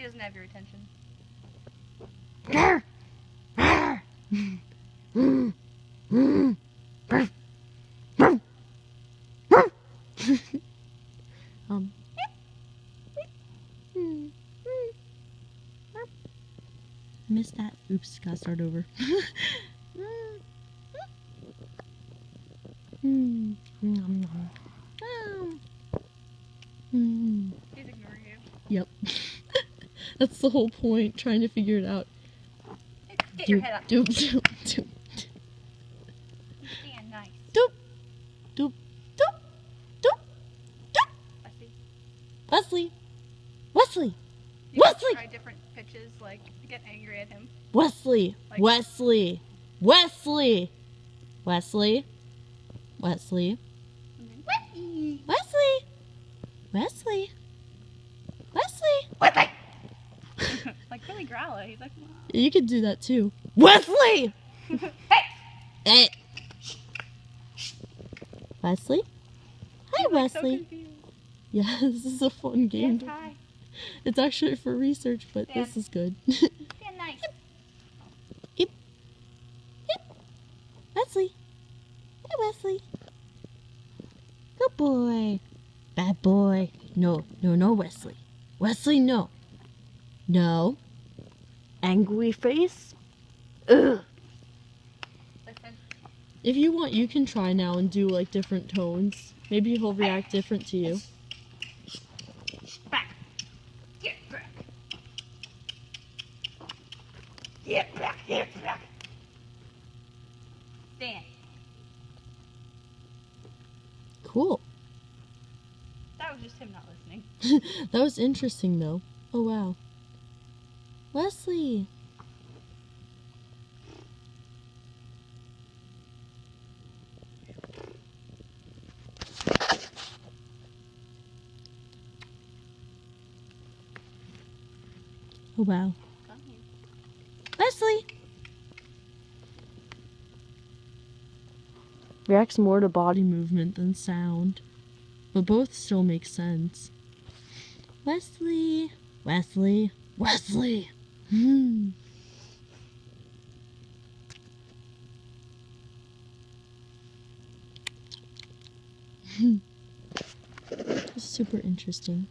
doesn't have your attention. Missed that. Oops, gotta start over. He's ignoring you. Yep. That's the whole point, trying to figure it out. Get your head up. Doop, doop, doop. Stand nice. Doop, doop, doop, doop, doop. Wesley. Wesley! You Wesley! Try different pitches, like get angry at him. Wesley! Like, Wesley! Wesley! Wesley! Wesley! Wesley. Wesley! Wesley! Wesley! Wesley. Like really growly. He's like, wow. You could do that too. Wesley! Hey! Eh. Wesley? Hi, He's, like, so Wesley. confused. Yeah, this is a fun game. Yes, hi. It's actually for research, but Stand. this is good. Stand nice. Yep. Yep. Wesley. Hi, Wesley. Good boy. Bad boy. No, no, no, Wesley. Wesley, no. No. Angry face. Ugh. Listen. If you want, you can try now and do like different tones. Maybe he'll react different to you. Back. Get back. Get back. Get back. Stand. Cool. That was just him not listening. That was interesting though. Oh wow. Wesley. Oh wow. Come here. Wesley. Reacts more to body movement than sound. But both still make sense. Wesley. Wesley. Wesley. This is super interesting.